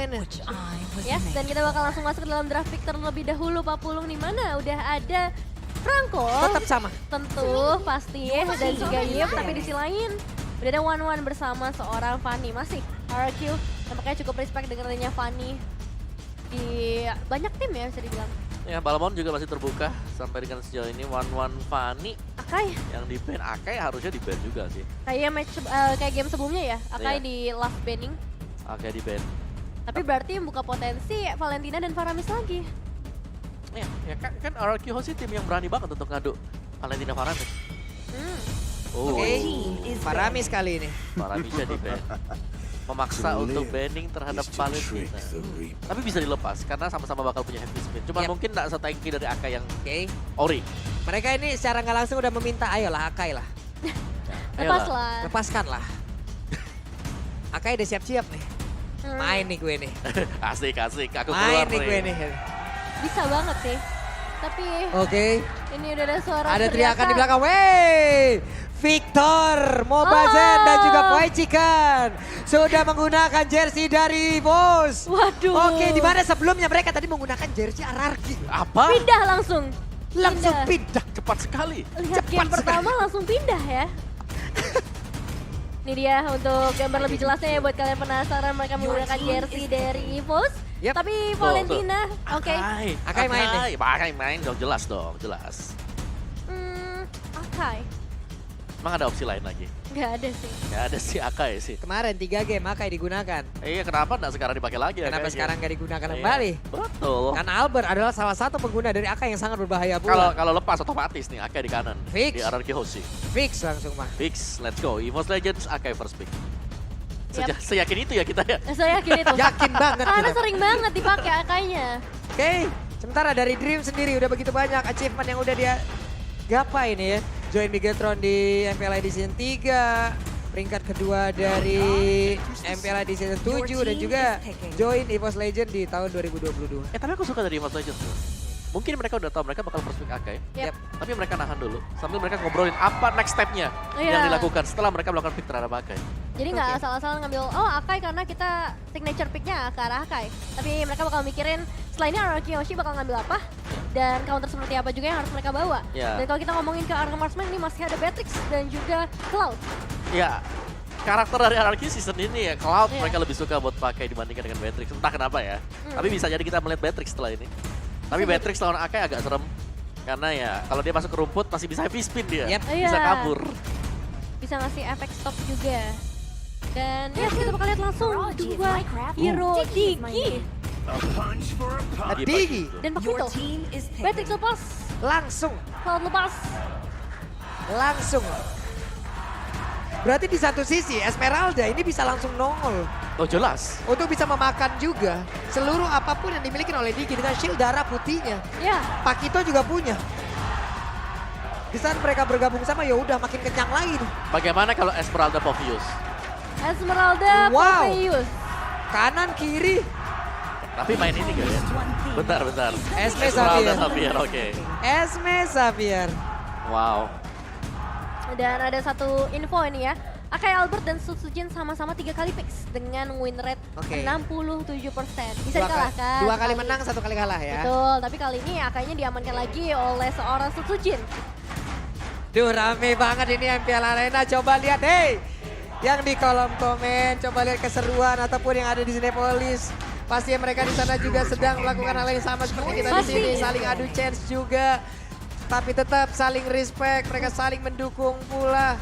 mainnya. Yes, dan kita bakal langsung masuk ke dalam draft pick terlebih dahulu Pak Pulung, di mana udah ada Franco. Tetap sama. Tentu, pasti, dan juga Yip, tapi di sisi lain udah ada One bersama seorang Fanny. Masih RRQ, nampaknya cukup respect dengan adanya Fanny di banyak tim ya bisa dibilang. Ya, Balmond juga masih terbuka sampai dengan sejauh ini. One Fanny Akai, yang di ban. Akai harusnya di ban juga sih. kayak game sebelumnya ya, Akai Iya. di last banning. Akai di ban. Tapi berarti membuka potensi Valentina dan Faramis lagi. Ya kan RRQ Hoshi tim yang berani banget untuk ngadu Valentina Faramis. Oh, Oke, Faramis kali ini. Faramisnya di ban. Memaksa untuk banning terhadap Valentina. Tapi bisa dilepas karena sama-sama bakal punya heavy spin. Cuman Yap. mungkin nggak setanky dari Akai yang Oke, ori. mereka ini secara nggak langsung udah meminta, ayolah Akai lah, Lepas Ayolah. lah. lepaskan lah. Akai udah siap-siap nih, main nih gue nih, Asik, aku main keluar nih gue nih. Bisa banget sih. Tapi Oke, ini udah ada suara ada teriakan di belakang, wey! Victor, Mobazen dan juga Poichikan sudah menggunakan jersey dari Bos. Waduh. Oke, di mana sebelumnya mereka tadi menggunakan jersey RRQ. Apa? Pindah langsung. Langsung pindah. Cepat sekali. Lihat game pertama langsung pindah ya. Ini dia untuk gambar lebih jelasnya ya buat kalian penasaran mereka menggunakan jersey dari EVOS. Yep. Tapi Valentina, oke. Akai main nih. Akai main dong, jelas dong, jelas. Akai, Emang ada opsi lain lagi? nggak ada sih. Nggak ada sih Akai sih. Kemarin 3 game Akai digunakan. Iya, kenapa nggak sekarang dipakai lagi Kenapa Akai-nya? sekarang gak digunakan Iya, kembali? Betul. Dan Albert adalah salah satu pengguna dari Akai yang sangat berbahaya Kalau pula. kalau lepas otomatis nih Akai di kanan. Fix. Di RRQ Hoshi. Fix langsung mah. Fix, let's go. EVOS Legends Akai first pick. Yap. Seyakin itu ya kita ya. Saya yakin itu. Yakin banget Karena kita. sering banget dipakai Akainya. Oke, sementara dari Dream sendiri udah begitu banyak achievement yang udah dia gapai ini ya. Join Bigetron di MPLI di season 3, peringkat kedua dari MPLI di season 7 dan juga join EVOS Legend di tahun 2022. Tapi aku suka dari EVOS Legends tuh. Mungkin mereka udah tahu mereka bakal first pick Akai. Yap. Tapi mereka nahan dulu. Sambil mereka ngobrolin apa next step-nya Iya. yang dilakukan setelah mereka melakukan pick terhadap Akai. Jadi nggak Oke. asal-asal ngambil, oh Akai karena kita signature pick-nya ke arah Akai. Tapi mereka bakal mikirin setelah ini RRQ Hoshi bakal ngambil apa dan counter seperti apa juga yang harus mereka bawa. Ya. Dan kalau kita ngomongin ke arah marksman ini masih ada Beatrix dan juga Cloud. Ya, karakter dari RRQ season ini ya, Cloud Iya. mereka lebih suka buat pakai dibandingkan dengan Beatrix. Entah kenapa ya. Tapi bisa jadi kita melihat Beatrix setelah ini. Tapi Bisa Beatrix lawan Akai agak serem. Karena ya, kalau dia masuk ke rumput masih bisa heavy spin dia. Yap. Bisa Iya. kabur. Bisa ngasih efek stop juga. Dan ya kita bakal lihat langsung dua hero Digi Digi dan Pakito. Beatrix lepas, langsung, Cloud lepas. langsung. Berarti di satu sisi Esmeralda ini bisa langsung nongol Oh jelas. untuk bisa memakan juga seluruh apapun yang dimiliki oleh Digi dengan shield darah putihnya. Ya, Pakito juga punya. Di saat mereka bergabung sama ya udah makin kenyang lagi nih. Bagaimana kalau Esmeralda Povius? Esmeralda, Wow. Popeyus. Kanan kiri Tapi main ini gak ya? Bentar. Esme Esmeralda Xavier. Xavier, oke. Esme Xavier. Wow. Dan ada satu info ini ya. Akai Albert dan Sutsujin sama-sama 3 kali picks dengan win rate Oke. 67%. Bisa dikalahkan. Dua kali sekali. menang, satu kali kalah ya. Betul, tapi kali ini Akainya diamankan lagi oleh seorang Sutsujin. Duh rame banget ini MPL Arena, coba lihat hey. Yang di kolom komen, coba lihat keseruan ataupun yang ada di Cinepolis. Pasti mereka di sana juga sedang melakukan hal yang sama seperti kita di Pasti. sini, saling adu chance juga. Tapi tetap saling respect, mereka saling mendukung pula.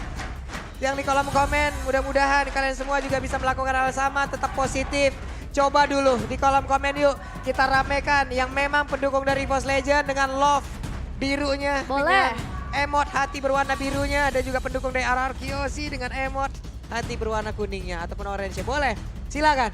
Yang di kolom komen, mudah-mudahan kalian semua juga bisa melakukan hal sama, tetap positif. Coba dulu di kolom komen yuk, kita ramekan yang memang pendukung dari EVOS Legend dengan love birunya. Boleh. Dengan emot hati berwarna birunya, dan juga pendukung dari RRQ Hoshi dengan emot hati berwarna kuningnya ataupun orange. Boleh, silakan.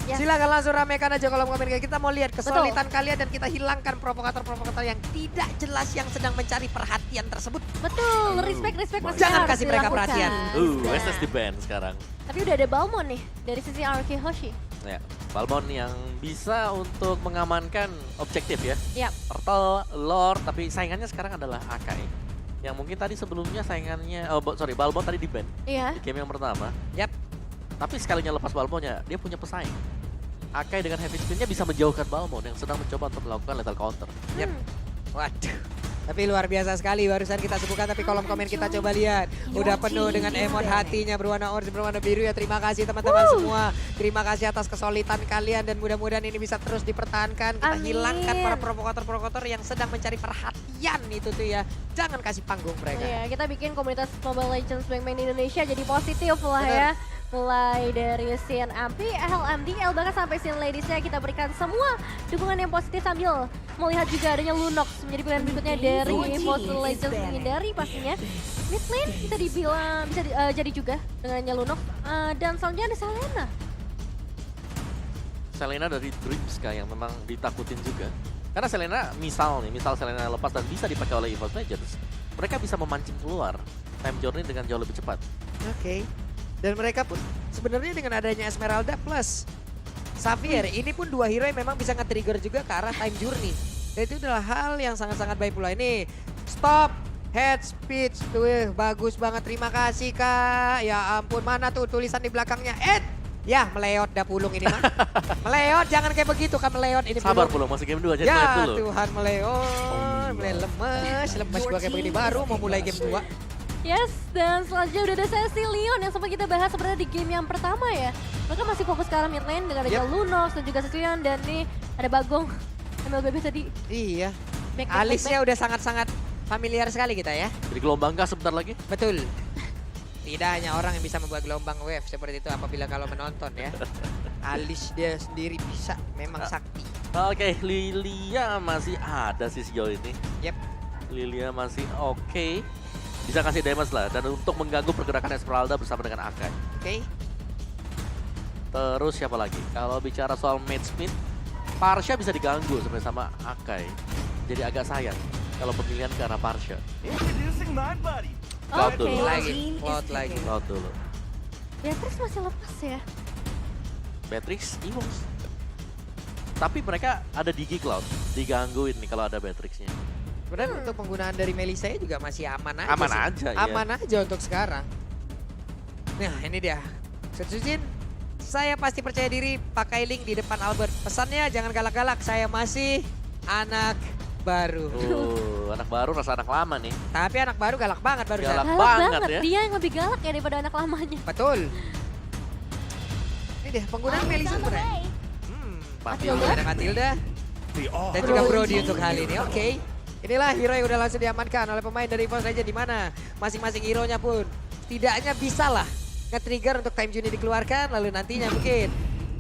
Ya. Silakan langsung ramekan aja kolom komen. Kita mau lihat kesulitan kalian dan kita hilangkan provokator-provokator yang tidak jelas yang sedang mencari perhatian tersebut. Betul, respect masih Jangan harus kasih mereka dilakukan. perhatian. Nah, SS di ban sekarang. Tapi udah ada Balmon nih dari sisi RRQ Hoshi. Ya, Balmon yang bisa untuk mengamankan objektif ya. Yap. Turtle, Lord, tapi saingannya sekarang adalah Akai. Yang mungkin tadi sebelumnya saingannya, Balmon tadi di ban Iya. di game yang pertama. Yap. Tapi sekalinya lepas Balmonnya, dia punya pesaing. Akai dengan heavy spinnya bisa menjauhkan Balmond yang sedang mencoba untuk melakukan lethal counter. Yep. Waduh. Tapi luar biasa sekali barusan kita sebutkan, tapi kolom komen kita coba lihat. Udah penuh dengan emot hatinya berwarna orange, berwarna biru ya. Terima kasih teman-teman semua. Terima kasih atas kesulitan kalian dan mudah-mudahan ini bisa terus dipertahankan. Kita hilangkan para provokator-provokator yang sedang mencari perhatian itu tuh ya. Jangan kasih panggung mereka. Iya, kita bikin komunitas Mobile Legends Bang di Indonesia jadi positif lah ya. Mulai dari scene MP, LMDL, bahkan sampai scene ladiesnya kita berikan semua dukungan yang positif sambil melihat juga adanya Lunox menjadi pilihan berikutnya dari Mobile Legends menghindari pastinya. Mid lane bisa dibilang bisa jadi juga dengannya Lunox dan selanjutnya ada Selena. Selena dari Dreamska yang memang ditakutin juga. Karena Selena misal Selena lepas dan bisa dipakai oleh EVOS Legends, mereka bisa memancing keluar time journey dengan jauh lebih cepat. Oke. Dan mereka pun sebenarnya dengan adanya Esmeralda plus Xavier, ini pun dua hero yang memang bisa nge-trigger juga ke arah time journey. Dan itu adalah hal yang sangat-sangat baik pula. Ini stop head speech tuh bagus banget, terima kasih Kak. Ya ampun, mana tuh tulisan di belakangnya? Ya meleot dah Pulung ini mah. Meleot, jangan kayak begitu Kak, meleot ini Sabar Pulung. Pulung, masih game 2 aja Ya dulu. Tuhan meleot, lemes gua kayak begini baru mau mulai game 2. Yes, dan selanjutnya udah ada sesi Leon yang sempat kita bahas sebenarnya di game yang pertama ya. Mereka masih fokus ke arah mid lane dengan ada Lunox dan juga sesi Leon, dan nih ada Bagong MLBB tadi. Iya, Back. alisnya udah sangat-sangat familiar sekali kita ya. Jadi gelombang kah sebentar lagi? Betul. Tidak hanya orang yang bisa membuat gelombang wave seperti itu apabila kalau menonton ya. Alis dia sendiri bisa, memang sakti. Oke, Lilia masih ada sih sejauh ini. Yep. Lilia masih oke. Bisa kasih damage lah, dan untuk mengganggu pergerakan Esmeralda bersama dengan Akai. Oke. Terus siapa lagi? Kalau bicara soal match speed, Parsha bisa diganggu sebenarnya sama Akai. Jadi agak sayang kalau pemilihan ke arah Parsha. Cloud dulu. Cloud dulu. Beatrix masih lepas ya. Beatrix, Evox. Tapi mereka ada Digi Cloud, digangguin nih kalau ada Beatrixnya. Sebenarnya untuk penggunaan dari Melissa juga masih aman aja Aman sih. aja, iya. Aman aja untuk sekarang. Nah ini dia. Setsujin, saya pasti percaya diri pakai link di depan Albert. Pesannya jangan galak-galak, saya masih anak baru. Anak baru rasa anak lama nih. Tapi anak baru galak banget barusan. Galak Galak banget banget, ya. dia yang lebih galak ya daripada anak lamanya. Betul. Ini dia penggunaan Melissa sebenarnya. Matilda. Ada Matilda. Dan juga Brody untuk hal ini. Oke. Inilah hero yang udah langsung diamankan oleh pemain dari EVOS Legends, di mana masing-masing hero-nya pun setidaknya bisa lah nge-trigger untuk time journey dikeluarkan, lalu nantinya mungkin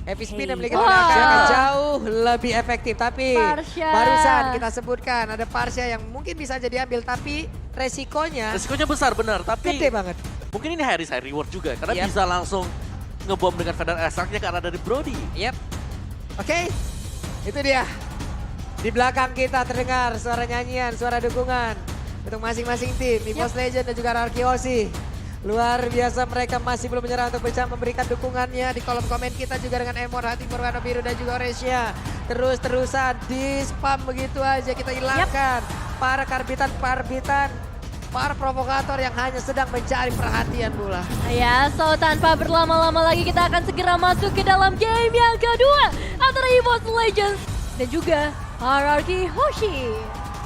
heavy spin yang memiliki tenaga akan jauh lebih efektif. Tapi Parsha. barusan kita sebutkan ada Parsha yang mungkin bisa jadi ambil, tapi resikonya Besar benar, tapi gede banget. mungkin ini high reward juga karena Yep. bisa langsung ngebom dengan Feather Attack-nya karena dari Brody. Yep. Oke, itu dia. Di belakang kita terdengar suara nyanyian, suara dukungan untuk masing-masing tim, EVOS Legends dan juga Arkeosi. Luar biasa, mereka masih belum menyerah untuk bisa memberikan dukungannya di kolom komen kita juga dengan emot hati berwarna biru dan juga orange-nya. Terus-terusan di spam begitu aja, kita hilangkan para karbitan, para provokator yang hanya sedang mencari perhatian pula. Ya, so tanpa berlama-lama lagi kita akan segera masuk ke dalam game yang kedua antara EVOS Legends dan juga Hierarchy Hoshi.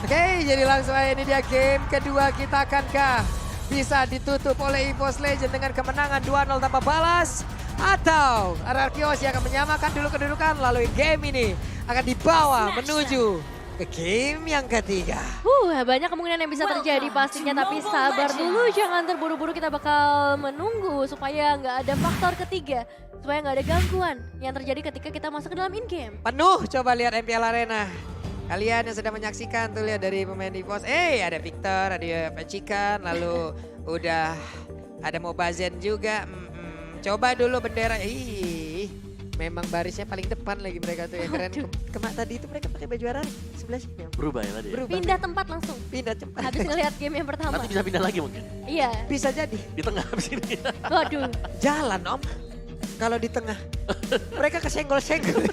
Oke, jadi langsung aja ini dia game kedua kita, akankah bisa ditutup oleh EVOS Legends dengan kemenangan 2-0 tanpa balas, atau Arkeosi akan menyamakan dulu kedudukan lalu game ini akan dibawa menuju ke game yang ketiga. Banyak kemungkinan yang bisa terjadi pastinya, tapi sabar dulu, jangan terburu-buru, kita bakal menunggu supaya nggak ada faktor ketiga, supaya nggak ada gangguan yang terjadi ketika kita masuk ke dalam in-game. Penuh, coba lihat MPL Arena. Kalian yang sedang menyaksikan tuh lihat dari pemain EVOS, ada Victor, ada Pacikan, lalu udah ada Mobazen juga. Coba dulu bendera, memang barisnya paling depan lagi mereka tuh ya, keren. Tadi itu mereka pakai baju Arari sebelah sini. Berubah ya tadi ya? Berubah. Pindah tempat langsung, Pindah cepat. habis ngelihat game yang pertama. Nanti bisa pindah lagi mungkin. Iya, Bisa jadi. Di tengah habis ini. waduh. Jalan om. Kalau di tengah. Mereka kesenggol-senggol.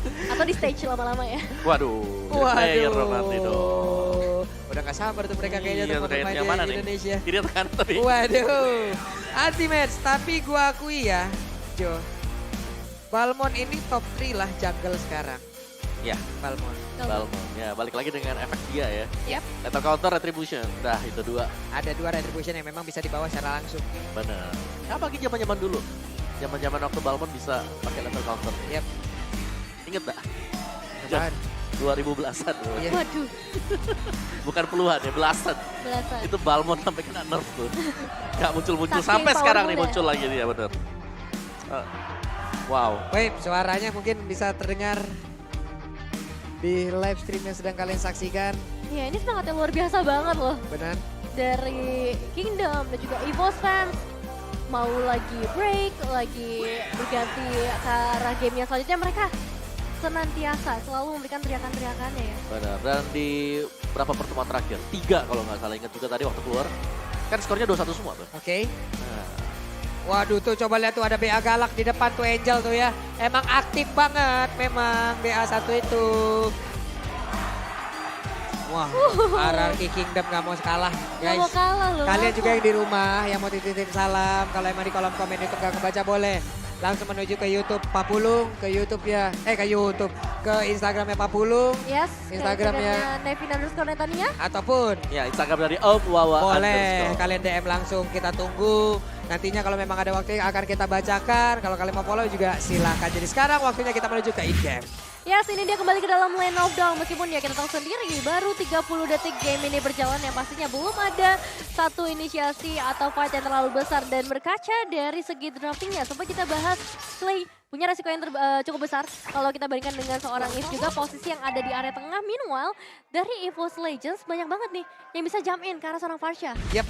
Atau di stage lama-lama ya. Waduh. Player dong nanti dong. Udah gak sabar tuh mereka kayaknya Iya, tuh kayak pemain yang mana di nih? Indonesia. Kiri atau kanan tapi. Waduh. Ultimate, tapi gua akui ya, Jo. Balmond ini top 3 lah jungle sekarang. Ya, Balmond. Balmond. Ya, balik lagi dengan efek dia ya. Yap. Lethal counter, retribution. Dah, itu 2. Ada 2 retribution yang memang bisa dibawa secara langsung. Bener. Ya, bagi zaman-zaman dulu. Zaman-zaman waktu Balmond bisa pakai lethal counter. Yap. Ingat tak? Apaan? 2010-an. Iya. Waduh, Bukan puluhan ya, belasan. belasan. Itu Balmond sampai kena nerf tuh. Gak muncul-muncul. Saking Sampai sekarang nih powerful muncul lagi dia, bener. Wow. Wave, suaranya mungkin bisa terdengar di live stream yang sedang kalian saksikan. Ya ini semangatnya luar biasa banget loh. Benar. Dari Kingdom dan juga EVOS fans. Mau lagi break, lagi berganti ke arah game yang selanjutnya, mereka senantiasa selalu memberikan teriakan-teriakannya ya. Benar. Dan di berapa pertemuan terakhir? 3 kalau nggak salah, ingat juga tadi waktu keluar. Kan skornya 2-1 semua tuh. Oke. Nah, Waduh tuh coba lihat tuh ada BA Galak di depan tuh Angel tuh ya. Emang aktif banget memang BA1 itu. Wah, RRQ Kingdom gak mau kalah Gak mau guys. kalah loh. Kalian juga yang di rumah yang mau titip salam. Kalau emang di kolom komen itu gak kebaca boleh. Langsung menuju ke YouTube Papulung, ke YouTube ya. Ke YouTube. Ke Instagramnya Papulung. Yes, Instagramnya. Nevin_Netania. Ataupun ya Instagram dari Om Wawa boleh _ kalian DM langsung, kita tunggu. Nantinya kalau memang ada waktu akan kita bacakan. Kalau kalian mau follow juga silakan. Jadi sekarang waktunya kita menuju ke in-game. Yes, ini dia kembali ke dalam Lane of Dawn. Meskipun ya kita tahu sendiri baru 30 detik game ini berjalan yang pastinya belum ada satu inisiasi atau fight yang terlalu besar. Dan berkaca dari segi draftingnya, sempat kita bahas Clay punya resiko yang cukup besar kalau kita bandingkan dengan seorang Eve juga posisi yang ada di area tengah. Meanwhile, dari EVOS Legends banyak banget nih yang bisa jump in ke arah seorang Farsha. Yep.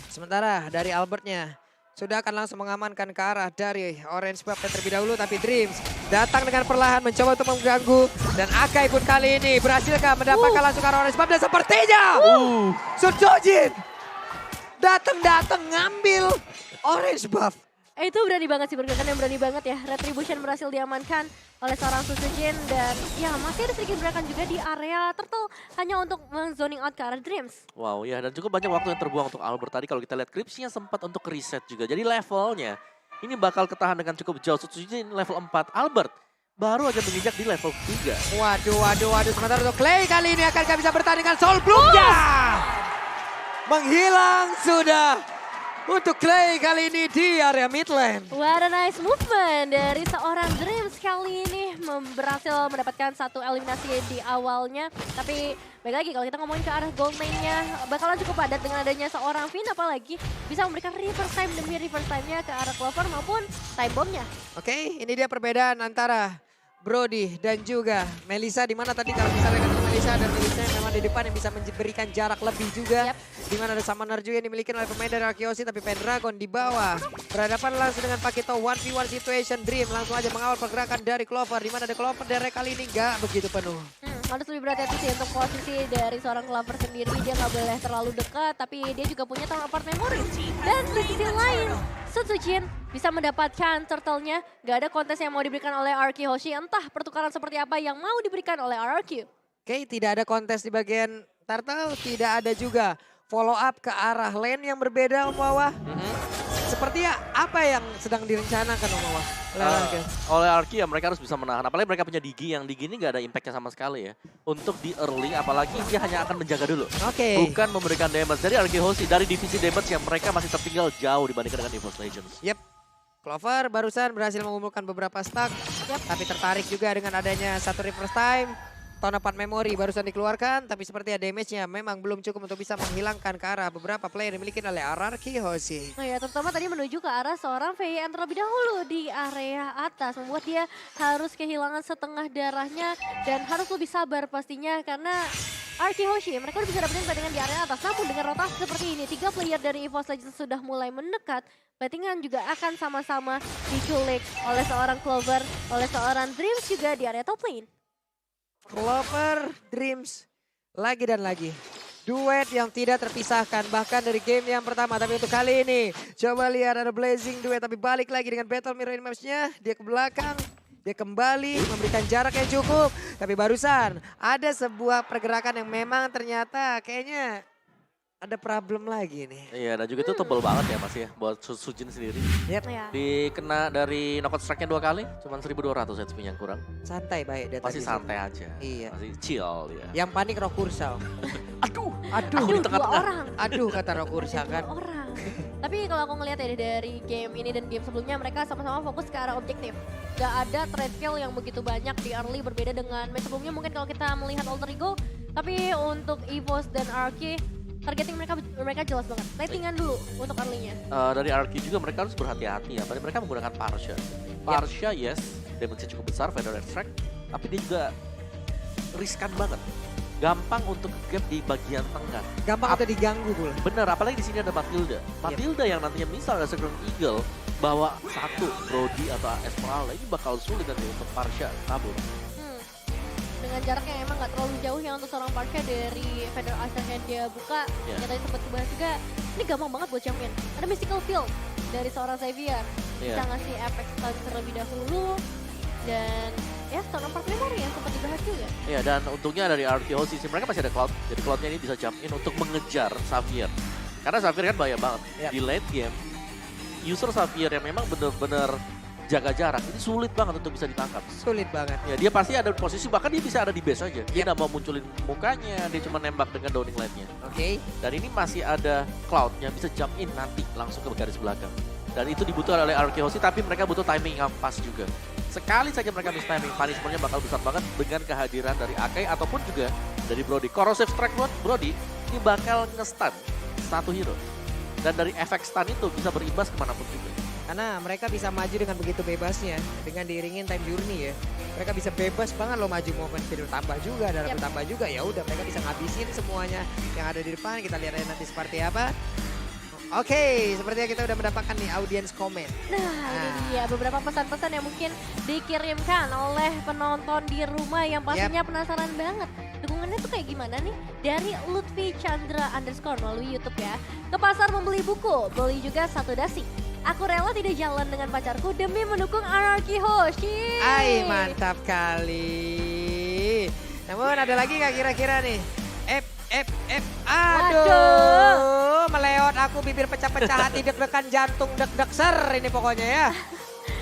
Sementara dari Albertnya sudah akan langsung mengamankan ke arah dari Orange Buff terlebih dahulu. Tapi Dreams datang dengan perlahan mencoba untuk mengganggu. Dan Akai pun kali ini berhasilkah mendapatkan langsung ke arah Orange Buff. Dan sepertinya Sujojin datang ngambil Orange Buff. Itu berani banget sih, pergerakan yang berani banget ya. Retribution berhasil diamankan oleh seorang Sujojin. Dan ya masih ada sedikit gerakan juga di area Turtle. Hanya untuk zoning out ke arah Dreams. Wow ya, dan cukup banyak waktu yang terbuang untuk Albert tadi. Kalau kita lihat Cripsnya sempat untuk reset juga. Jadi levelnya ini bakal ketahan dengan cukup jauh. Sujojin level 4, Albert baru aja menginjak di level 3. Waduh. Sementara untuk Clay kali ini akankah bisa bertanding dengan Soul Bloom-nya? Menghilang sudah untuk Clay kali ini di area mid lane. What a nice movement dari seorang Dreams kali ini berhasil mendapatkan satu eliminasi di awalnya. Tapi baik lagi kalau kita ngomongin ke arah gold lane-nya bakalan cukup padat dengan adanya seorang Finn, apalagi bisa memberikan reverse time demi reverse time-nya ke arah Clover maupun time bomb-nya. Oke, ini dia perbedaan antara Brody dan juga Melissa, di mana tadi kalau misalnya kata Melissa dan Melissa memang di depan yang bisa memberikan jarak lebih juga. Yep. Di mana ada Summoner juga yang dimiliki oleh pemain dari Arkeosi, tapi Pendragon di bawah. Berhadapan langsung dengan Pakito 1v1 situation. Dream langsung aja mengawal pergerakan dari Clover, di mana ada Clover dari kali ini nggak begitu penuh. Harus lebih berhati-hati sih untuk posisi dari seorang Clover sendiri. Dia nggak boleh terlalu dekat, tapi dia juga punya teleport memory. Dan di sisi lain, Sujojin bisa mendapatkan turtle-nya. Gak ada kontes yang mau diberikan oleh RRQ Hoshi. Entah pertukaran seperti apa yang mau diberikan oleh RRQ. Oke, tidak ada kontes di bagian turtle, tidak ada juga follow up ke arah lane yang berbeda Om Wawa. Sepertinya apa yang sedang direncanakan Om Wawa? Oleh Arki ya mereka harus bisa menahan. Apalagi mereka punya Digi yang Digi ini gak ada impactnya sama sekali ya. Untuk di early apalagi dia hanya akan menjaga dulu. Oke. Bukan memberikan damage. Dari Arki Hoshi dari divisi damage yang mereka masih tertinggal jauh dibandingkan dengan EVOS Legends. Yep. Clover barusan berhasil mengumpulkan beberapa stack. Tapi tertarik juga dengan adanya satu reverse time. Tonapan memori barusan dikeluarkan, tapi sepertinya damage-nya memang belum cukup untuk bisa menghilangkan ke arah beberapa player yang dimiliki oleh RRQ Hoshi. Oh ya, terutama tadi menuju ke arah seorang VN terlebih dahulu di area atas. Membuat dia harus kehilangan setengah darahnya dan harus lebih sabar pastinya karena RRQ Hoshi mereka udah bisa dapetin dengan di area atas. Namun dengan rotasi seperti ini, 3 player dari EVOS Legends sudah mulai mendekat. Bettingan juga akan sama-sama diculik oleh seorang Clover, oleh seorang Dreams juga di area top lane. Clover, Dreams, lagi dan lagi. Duet yang tidak terpisahkan bahkan dari game yang pertama. Tapi untuk kali ini coba lihat ada Blazing Duet. Tapi balik lagi dengan Battle Mirror Maps-nya. Dia ke belakang, dia kembali memberikan jarak yang cukup. Tapi barusan ada sebuah pergerakan yang memang ternyata kayaknya ada problem lagi nih. Iya, dan juga itu tebel banget ya Mas ya buat Sujin sendiri. Yap, Ya. Dikena dari knockout strike-nya 2 kali, cuman 1.200 HP yang kurang. santai baik dia Masih tadi. santai aja. Iya. Masih chill dia. Yang panik Rokursal. Aduh, Aduh, di Dua tengah-tengah. orang. aduh kata Rokursal kan. Dua orang. Tapi kalau aku ngelihat ya dari game ini dan game sebelumnya mereka sama-sama fokus ke arah objektif. Gak ada trade kill yang begitu banyak di early berbeda dengan match sebelumnya mungkin kalau kita melihat Alter Ego. Tapi untuk EVOS dan Arki targeting mereka jelas banget. Ratingan dulu untuk early-nya. Dari RQ juga mereka harus berhati-hati ya. Tadi mereka menggunakan Parsha. Parsha yes, damage-nya cukup besar, Feather Extract. Tapi dia juga riskan banget. Gampang untuk gap di bagian tengah. Gampang atau diganggu pula. Bener, apalagi di sini ada Matilda. Matilda yang nantinya misal ada Second Eagle bawa satu Brody atau Esmeralda ini bakal sulit nanti untuk Parsha kabur. Dengan jarak yang emang gak terlalu jauh ya untuk seorang Parka dari Feather Ascent yang dia buka. Ya. Yang tadi sempat dibahas juga, ini gampang banget buat champion. Ada Mystical Field dari seorang Xavier. Iya. Bisa ngasih efek stun terlebih dahulu. Dan ya Stone of Memory yang sempat dibahas juga. Iya, dan untungnya dari RTO sisi mereka masih ada Cloud. Jadi Cloudnya ini bisa jump in untuk mengejar Xavier. Karena Xavier kan bahaya banget. Ya. Di late game, user Xavier yang memang bener-bener jaga jarak, ini sulit banget untuk bisa ditangkap. Sulit banget. Ya, dia pasti ada posisi, bahkan dia bisa ada di base aja. Dia nggak mau munculin mukanya, dia cuma nembak dengan downing line-nya. Oke. Dan ini masih ada Cloud yang bisa jump in nanti langsung ke garis belakang. Dan itu dibutuhkan oleh RKOC, tapi mereka butuh timing yang pas juga. Sekali saja mereka miss timing, punishment-nya bakal besar banget dengan kehadiran dari Akai ataupun juga dari Brody. Corrosive Strike buat Brody, ini bakal nge-stun satu hero. Dan dari efek stun itu bisa berimbas kemanapun juga. Karena mereka bisa maju dengan begitu bebasnya. Dengan diiringin time journey ya. Mereka bisa bebas banget lo maju momen video tambah juga, darah bertambah juga. Ya udah mereka bisa ngabisin semuanya yang ada di depan. Kita lihat aja nanti seperti apa. Oke, sepertinya kita udah mendapatkan nih audience comment. Nah, ini dia beberapa pesan-pesan yang mungkin dikirimkan oleh penonton di rumah yang pastinya penasaran banget. Dukungannya tuh kayak gimana nih? Dari Lutfi Chandra _ melalui YouTube ya. Ke pasar membeli buku, beli juga satu dasi. Aku rela tidak jalan dengan pacarku demi mendukung Anarchy Hoshi. Ay, mantap kali. Namun ada lagi gak kira-kira nih? Aduh, meleot aku bibir pecah-pecah hati deg-degan jantung deg-deg ser ini pokoknya ya.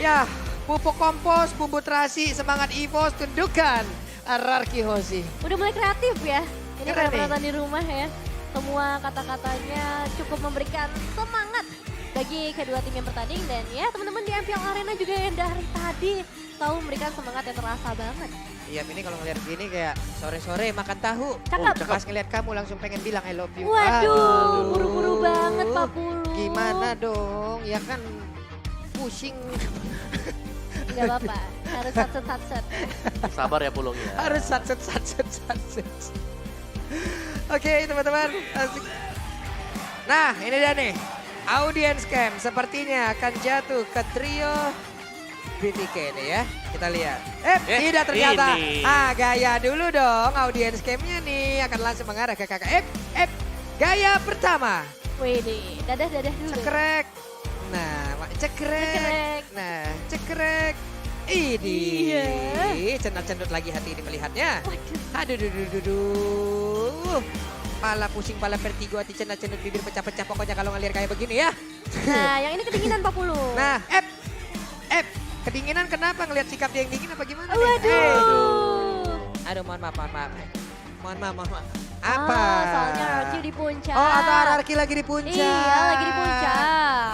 Ya, pupuk kompos, bumbu terasi, semangat EVOS, tundukan Anarchy Hoshi. Udah mulai kreatif ya. Ini Keren para nih. penonton di rumah ya. Semua kata-katanya cukup memberikan semangat bagi kedua tim yang bertanding. Dan ya teman-teman di MPL Arena juga yang dari tadi selalu memberikan semangat yang terasa banget. Iya, ini kalau ngeliat gini kayak sore-sore makan tahu. Cakep. Pas ngeliat kamu langsung pengen bilang I love you. Waduh, Aduh. buru-buru banget Pak Pulu. Gimana dong? Ya kan pusing. Gak apa-apa, harus satset-satset. Sabar ya Pulung ya. Harus satset. Oke teman-teman. Asik. Nah ini dia nih. Audience cam sepertinya akan jatuh ke trio BTK nih ya. Kita lihat. Tidak ternyata. ini. Gaya dulu dong audience camnya nih. Akan langsung mengarah ke kakak. Gaya pertama. Widih, dadah-dadah dulu. Cekrek. Nah, cekrek. Nah, cekrek. Ini. Iya. Cenat-cenut lagi hati ini melihatnya. Waduh, Aduh. Pala pusing, pala vertigo, hati cenat-cenut, bibir pecah-pecah. Pokoknya kalau ngalir kayak begini ya. nah yang ini kedinginan Pak Pulu. Nah, kedinginan kenapa? Ngelihat sikap dia yang dingin apa gimana? nih? Waduh. Aduh, mohon maaf. Mohon maaf. Apa? Soalnya RQ di puncak. Oh, atau Anarchy lagi di puncak. Iya, lagi di puncak.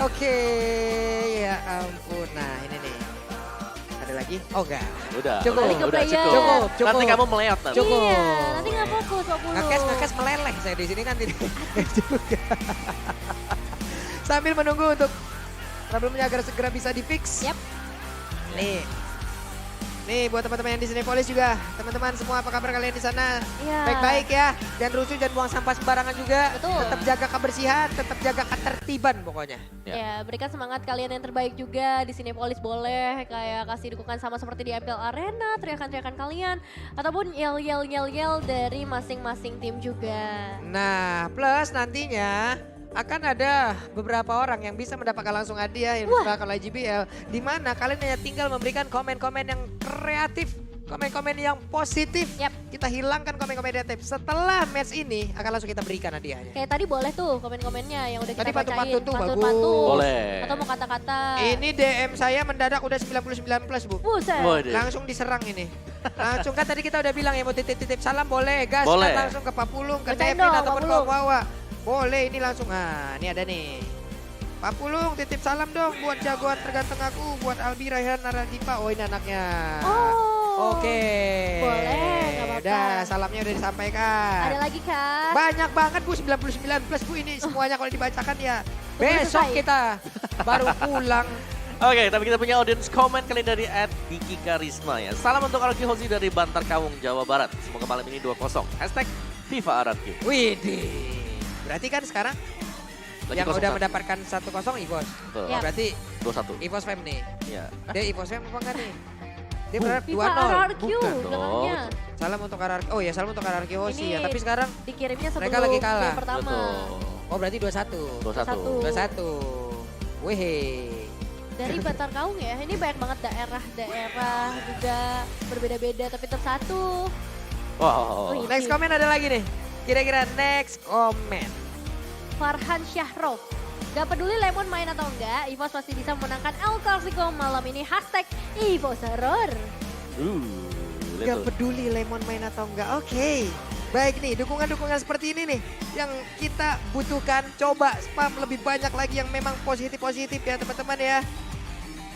Oke, ya ampun. Nah, ini nih. Ada lagi? Oh, enggak. Udah, Cukup. Balik ke udah player. Cukup. Nanti kamu meleot nanti. Cukup. Iya, nanti nggak fokus Pak Pulu. Ngekes meleleh saya di sini nanti. Juga. Sambil menunggu untuk problemnya agar segera bisa di-fix. Yap. Nih buat teman-teman yang di Cinepolis juga. Teman-teman semua apa kabar kalian di sana? Iya. Baik-baik ya. Jangan rusuh, jangan buang sampah sembarangan juga. Betul. Tetap jaga kebersihan, tetap jaga ketertiban pokoknya. Ya, berikan semangat kalian yang terbaik juga di Cinepolis boleh kayak kasih dukungan sama seperti di MPL Arena, teriakan-teriakan kalian ataupun yel dari masing-masing tim juga. Nah, plus nantinya akan ada beberapa orang yang bisa mendapatkan langsung hadiah yang Wah. diserahkan oleh JBL. Di mana kalian hanya tinggal memberikan komen-komen yang kreatif komen-komen yang positif. Yap. Kita hilangkan komen-komen negatif. Setelah match ini akan langsung kita berikan hadiahnya. Kayak tadi boleh tuh komen-komennya yang udah kita Tadi bacain. pantun-pantun tuh Pantun-pantun. Boleh. Atau mau kata-kata. Ini DM saya mendadak udah 99 plus, Bu. Buset. Waduh. Langsung diserang ini. Langsung kan tadi kita udah bilang ya mau titip-titip salam boleh. Gas Boleh. kan langsung ke Papulung, ke Bacain Devin dong, ataupun ke Papulung. Wawa. Boleh ini langsung. Nah, ini ada nih. Papulung titip salam dong buat jagoan terganteng aku, buat Albi Raihan Naradipa. Oh ini anaknya. Oh. Oke. Boleh, nggak apa-apa. Udah, salamnya udah disampaikan. Ada lagi kah? Banyak banget Bu, 99 plus Bu ini semuanya kalau dibacakan ya. Belum Besok selesai. kita baru pulang. Oke, tapi kita punya audience comment kali dari @Diki Karisma ya. Salam untuk RRQ Hozi dari Bantar Kawung, Jawa Barat. Semoga malam ini 2-0. #FIFA RRQ. Widih. Berarti kan sekarang Lagi yang 0-1. udah mendapatkan 1-0 Evos. Betul. Ya. Berarti 2-1. Evos Fam nih. Iya. Dia Evos Fam apa enggak nih? Dia berharap FIFA 2-0. RRQ Bukan katanya. Salam untuk RRQ. Oh ya, salam untuk RRQ Hozi ya. Ini Tapi sekarang dikirimnya sebelum Mereka lagi kalah. game pertama. Betul. oh berarti 2-1. 2-1. 2-1. Wehe. Dari Bantar Kaung ya, ini banyak banget daerah-daerah juga berbeda-beda tapi tetap satu. Wow. Wih. Next comment ada lagi nih. Kira-kira next comment. Farhan Syahrov. Gak peduli Lemon main atau enggak, EVOS pasti bisa memenangkan El Clasico malam ini. #EVOS Horror. Gak Lihat tuh. peduli Lemon main atau enggak. Oke. Baik nih, dukungan-dukungan seperti ini nih yang kita butuhkan. Coba spam lebih banyak lagi yang memang positif-positif ya teman-teman ya.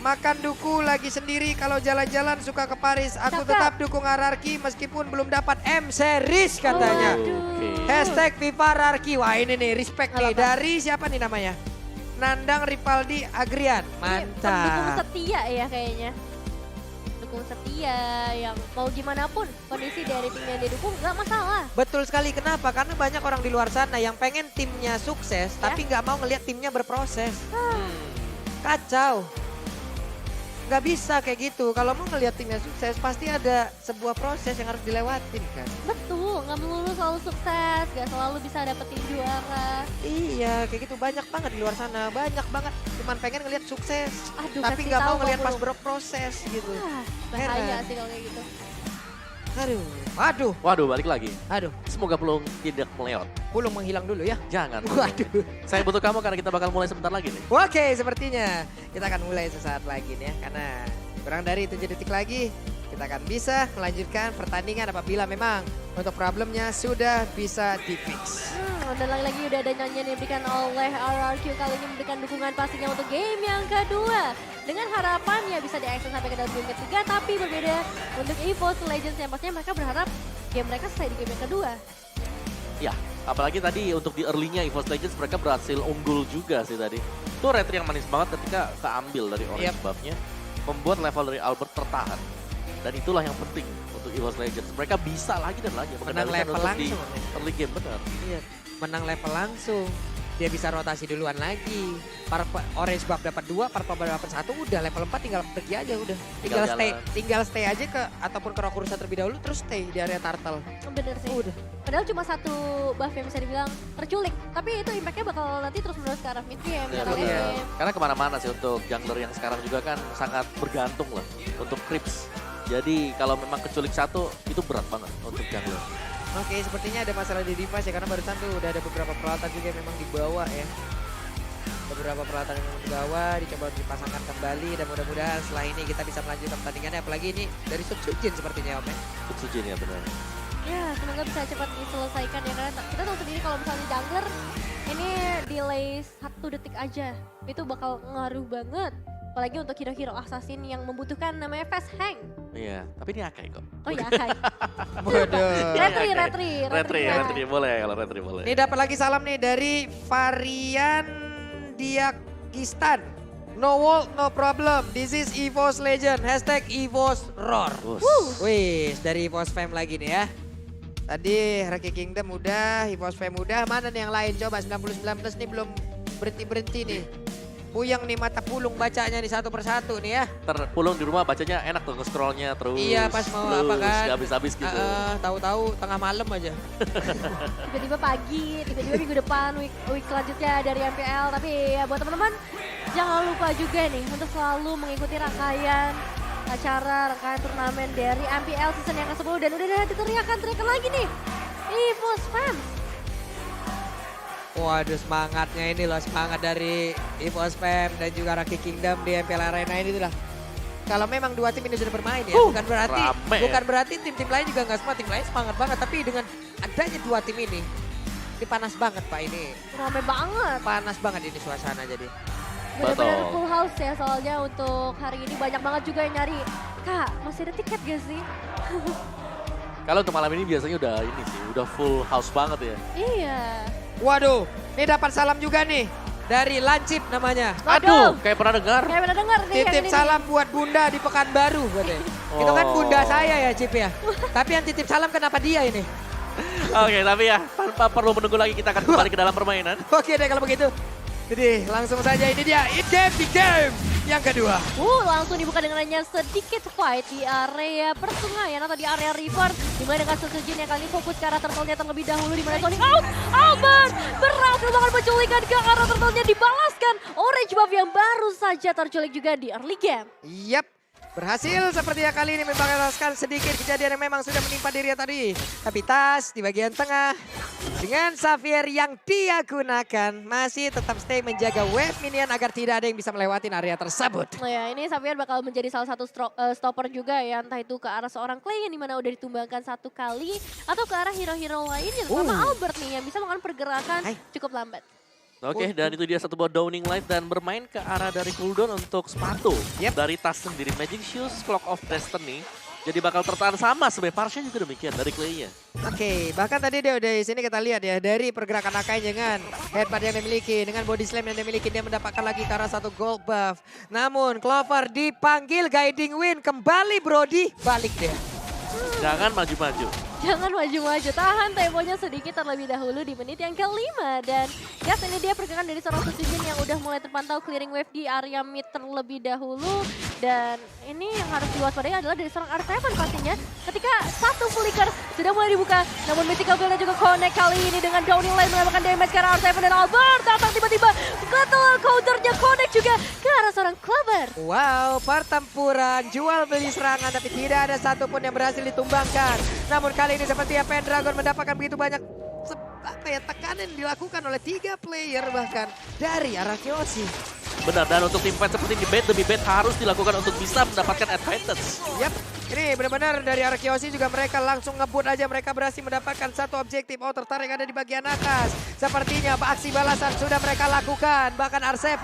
Makan duku lagi sendiri kalau jalan-jalan suka ke Paris. Aku Cakep. tetap dukung RRQ meskipun belum dapat M series katanya. Waduh. #FIFA RRQ. Wah ini nih respect nih Apa-apa? dari siapa nih namanya? Nandang Ripaldi Agrian. Ini pendukung Mantap. setia ya kayaknya. Pendukung setia yang mau gimana pun kondisi dari tim yang dia dukung gak masalah. Betul sekali, kenapa? Karena banyak orang di luar sana yang pengen timnya sukses, Ya. tapi nggak mau ngelihat timnya berproses. Kacau. Nggak bisa kayak gitu. Kalau mau ngelihat timnya sukses, pasti ada sebuah proses yang harus dilewatin kan. Betul, gak melulu selalu sukses, gak selalu bisa dapetin juara. Iya, kayak gitu banyak banget di luar sana. Banyak banget cuman pengen ngelihat sukses, Aduh, tapi kasih nggak mau tahu, ngelihat pas Papulung. berproses gitu. Ah, bahaya Heran. sih kalau kayak gitu. Aduh, aduh, Waduh, balik lagi. aduh. Semoga belum tidak meleot. Pulung menghilang dulu ya. Jangan. Waduh. Saya butuh kamu karena kita bakal mulai sebentar lagi nih. Oke, sepertinya kita akan mulai sesaat lagi nih ya. Karena kurang dari 7 detik lagi kita akan bisa melanjutkan pertandingan apabila memang untuk problemnya sudah bisa di-fix. Dan lagi-lagi udah ada nyanyian yang diberikan oleh RRQ kali ini memberikan dukungan pastinya untuk game yang kedua. Dengan harapan ya bisa diakses sampai ke dalam game ketiga, tapi berbeda untuk EVOS Legends yang pastinya mereka berharap game mereka selesai di game yang kedua. Ya, apalagi tadi untuk di early-nya EVOS Legends mereka berhasil unggul juga sih tadi. Itu retri yang manis banget ketika keambil dari Orange Yep. buff-nya. Membuat level dari Albert tertahan. Dan itulah yang penting untuk EVOS Legends. Mereka bisa lagi dan lagi Menang mengendalikan level untuk di langsung. early game, benar. Iya, menang level langsung. Dia bisa rotasi duluan lagi. Orange buff dapat 2, Purple buff dapat 1, udah level 4 tinggal pergi aja udah. Tinggal Tinggal stay aja ke ataupun ke Rokurusa terlebih dahulu terus stay di area turtle. Bener sih. Udah. Padahal cuma satu buff yang bisa dibilang terculik, tapi itu impactnya bakal nanti terus menerus ke arah mid game, ke Ya, arah late iya. game. Karena kemana-mana sih untuk jungler yang sekarang juga kan sangat bergantung lah untuk creeps. Jadi kalau memang keculik satu itu berat banget untuk jungler. Oke, sepertinya ada masalah di device ya karena barusan tuh udah ada beberapa peralatan juga yang memang dibawa ya. Beberapa peralatan yang memang dibawa dicoba untuk dipasangkan kembali dan mudah-mudahan setelah ini kita bisa melanjutkan pertandingannya apalagi ini dari Sutsujin sepertinya Om ya. Sujin ya benar. Ya, semoga bisa cepat diselesaikan ya karena kita tahu sendiri kalau misalnya jungler ini delay 1 detik aja itu bakal ngaruh banget. Apalagi untuk hero-hero assassin yang membutuhkan namanya fast hang. Iya, tapi ini Akai kok. Oh ya, Kai. Bodoh. Retri boleh kalau retri boleh. Ini dapat lagi salam nih dari Varian Diakistan. No wall, no problem. This is EVOS Legend. #EVOSRoar. Bos. Wih, dari EVOS Fam lagi nih ya. Tadi Raki Kingdom udah, EVOS Fam udah. Mana nih yang lain? Coba 99 plus nih belum berhenti-berhenti nih. Puyeng nih mata pulung bacanya nih satu persatu nih ya. Terpulung di rumah bacanya enak tuh nge-scrollnya terus. Iya, pas mau apa kan. Gak habis-habis gitu. Tahu-tahu tengah malam aja. Tiba-tiba pagi, tiba-tiba minggu depan, week selanjutnya dari MPL. Tapi ya buat teman-teman, jangan lupa juga nih untuk selalu mengikuti rangkaian acara rangkaian turnamen dari MPL season yang ke-10 dan udah ada teriakan lagi nih. EVOS fans. Waduh, semangatnya ini loh, semangat dari EVOS Fam dan juga Rocky Kingdom di MPL Arena ini tuh lah. Kalau memang dua tim ini sudah bermain ya, bukan berarti tim-tim lain juga nggak semua, tim lain semangat banget. Tapi dengan adanya dua tim ini panas banget Pak ini. Rame banget. Panas banget ini suasana jadi. Benar-benar full house ya soalnya untuk hari ini banyak banget juga yang nyari. Kak, masih ada tiket gak sih? Kalau untuk malam ini biasanya udah ini sih, udah full house banget ya. Iya. Waduh, ini dapat salam juga nih dari Lancip namanya. Aduh, kayak pernah dengar. Kayak pernah dengar nih yang Titip ini salam buat Bunda di Pekanbaru katanya. Itu kan Bunda saya ya Cip ya. Tapi yang titip salam kenapa dia ini? Oke, tapi ya tanpa perlu menunggu lagi kita akan kembali ke dalam permainan. Oke deh kalau begitu. Jadi langsung saja ini dia Big Game yang kedua. Langsung dibuka dengan hanya sedikit fight di area persungayan atau di area river. Dimana dengan Setsujin yang kali ini fokus ke arah turtle-nya terlebih dahulu. Dimana Sonic out, Albert berhasil banget menculikan ke arah turtle-nya dibalaskan. Orange buff yang baru saja terculik juga di early game. Yap, berhasil sepertinya kali ini membalaskan sedikit kejadian yang memang sudah menimpa dirinya tadi. Tapi Tas di bagian tengah dengan Xavier yang dia gunakan masih tetap stay menjaga wave minion agar tidak ada yang bisa melewati area tersebut. Nah ya, ini Xavier bakal menjadi salah satu stopper juga ya, entah itu ke arah seorang Clay yang dimana udah ditumbangkan satu kali atau ke arah hero-hero lainnya, terutama Albert nih yang bisa melakukan pergerakan cukup lambat. Oke, dan itu dia satu buah Downing Light dan bermain ke arah dari cooldown untuk sepatu. Dari Tas sendiri, Magic Shoes, Clock of Destiny. Jadi bakal tertahan sama sebenarnya, Parsha juga demikian dari Clay-nya. Oke, bahkan tadi dia udah di sini kita lihat ya, dari pergerakan Akai dengan headbutt yang dimiliki, dengan body slam yang dimiliki, dia mendapatkan lagi ke arah satu gold buff. Namun Clover dipanggil guiding win, kembali Brody, balik dia. Jangan maju-maju. Jangan maju-maju, tahan temponya sedikit terlebih dahulu di menit yang kelima. Dan guys, ini dia pergerakan dari seorang Setsujin yang udah mulai terpantau clearing wave di area mid terlebih dahulu. Dan ini yang harus diwaspadai adalah dari seorang R7 pastinya. Ketika satu flicker sudah mulai dibuka, namun Mythical Veil juga connect kali ini dengan Downing Light mendapatkan damage ke arah R7 dan Albert datang tiba-tiba. Betul, counternya connect juga ke arah seorang Clover. Wow, pertempuran jual beli serangan tapi tidak ada satupun yang berhasil ditumbangkan. Namun kali ini sepertinya Pendragon mendapatkan begitu banyak tekanan yang dilakukan oleh 3 player bahkan dari arah Kyoshi. Benar, dan untuk tim fight seperti ini bait demi bait harus dilakukan untuk bisa mendapatkan advantage. Yap, ini benar-benar dari arah Kyoshi juga mereka langsung ngebut aja. Mereka berhasil mendapatkan satu objektif outer tarik ada di bagian atas. Sepertinya aksi balasan sudah mereka lakukan. Bahkan R7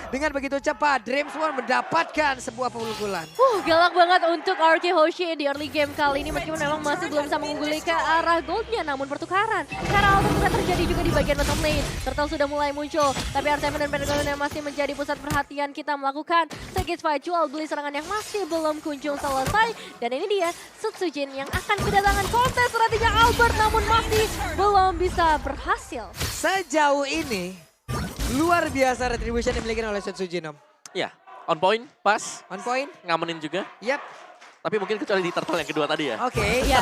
dengan begitu cepat Dreamswarm mendapatkan sebuah pukulan. Galak banget untuk RK Hoshi di early game kali ini. Meskipun memang masih belum bisa mengungguli ke arah goldnya. Namun pertukaran karena Albert sudah terjadi juga di bagian bottom lane. Turtle sudah mulai muncul. Tapi R7 dan Pendragon yang masih menjadi pusat perhatian kita melakukan sedikit fight jual beli serangan yang masih belum kunjung selesai. Dan ini dia Setsujin yang akan kedatangan kontes strateginya Albert namun masih belum bisa berhasil. Sejauh ini luar biasa retribution yang dimiliki oleh Setsujin, Om. Ya, on point, pas, On point? ngamenin juga. Yap. Tapi mungkin kecuali di turtle yang kedua tadi ya. Oke. Ya,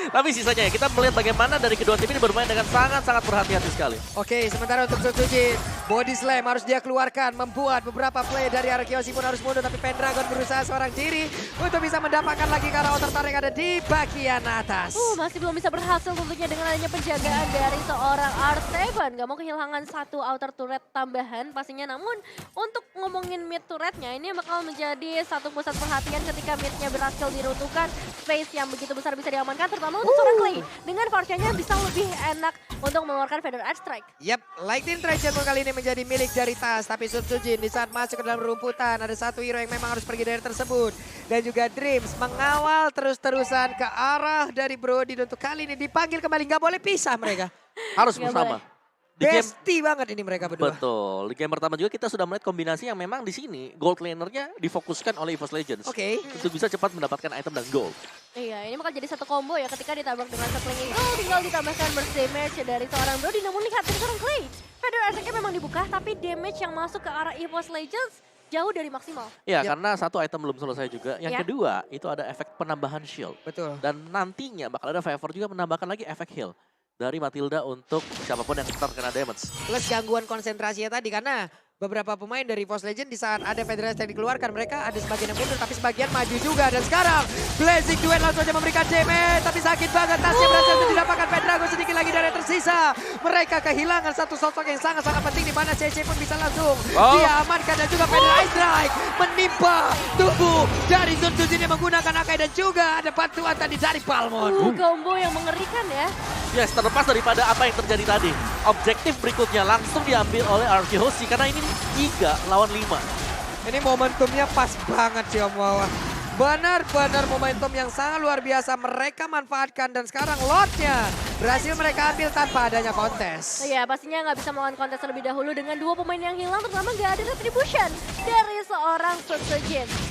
Tapi sisanya ya, kita melihat bagaimana dari kedua tim ini bermain dengan sangat-sangat berhati-hati sekali. Oke, sementara untuk Setsujin, body slam harus dia keluarkan, membuat beberapa play dari arah Kyoshi pun harus mundur, tapi Pendragon berusaha seorang diri untuk bisa mendapatkan lagi ke arah outer tarik ada di bagian atas. masih belum bisa berhasil tentunya dengan adanya penjagaan dari seorang R7. Gak mau kehilangan satu outer turret tambahan pastinya. Namun untuk ngomongin mid turretnya ini bakal menjadi satu pusat perhatian ketika midnya berhasil diruntuhkan. Space yang begitu besar bisa diamankan terutama untuk seorang Clay. Dengan Parsha-nya bisa lebih enak untuk mengeluarkan Feather Edge Strike. Yap, Lightning Treasure kali ini menjadi milik dari Tas. Tapi Setsujin di saat masuk ke dalam rumputan ada satu hero yang memang harus pergi dari tersebut. Dan juga Dreams mengawal terus-terusan ke arah dari Brody. Untuk kali ini dipanggil kembali, nggak boleh pisah mereka. Harus Nggak bersama. boleh. Di game, Bestie banget ini mereka berdua. betul. Di game pertama juga kita sudah melihat kombinasi yang memang di sini gold lanernya difokuskan oleh EVOS Legends. Oke. Untuk bisa cepat mendapatkan item dan gold. Iya, ini bakal jadi satu combo ya ketika ditabrak dengan Settling Eagle. Tinggal ditambahkan burst damage dari seorang Brody. Namun lihat dari seorang Clay. Feather Edge memang dibuka tapi damage yang masuk ke arah EVOS Legends jauh dari maksimal. Ya, Yap. karena satu item belum selesai juga. Yang Ya. kedua, itu ada efek penambahan shield. Betul. Dan nantinya bakal ada Favor juga menambahkan lagi efek heal dari Matilda untuk siapapun yang terkena damage. Plus gangguan konsentrasinya tadi karena beberapa pemain dari Force Legend di saat ada Federasi yang dikeluarkan. Mereka ada sebagian yang mundur tapi sebagian maju juga. Dan sekarang Blazing Duet langsung aja memberikan damage. Tapi sakit banget. Tasnya berhasil untuk didapatkan Pendragon sedikit lagi dari yang tersisa. Mereka kehilangan satu sosok yang sangat-sangat penting di mana CC pun bisa langsung diamankan. Dan juga Federasi Strike menimpa tubuh dari Sun Tzu yang menggunakan Akai. Dan juga ada bantuan tadi dari Palmon. Combo yang mengerikan ya. Yes, terlepas daripada apa yang terjadi tadi. Objektif berikutnya langsung diambil oleh RK Hoshi karena ini 3 lawan 5. Ini momentumnya pas banget sih Om Wawa. Benar-benar momentum yang sangat luar biasa mereka manfaatkan. Dan sekarang Lordnya berhasil mereka ambil tanpa adanya kontes. Iya, pastinya nggak bisa melawan kontes terlebih dahulu dengan 2 pemain yang hilang. Terutama nggak ada retribution dari seorang Sun Tzu.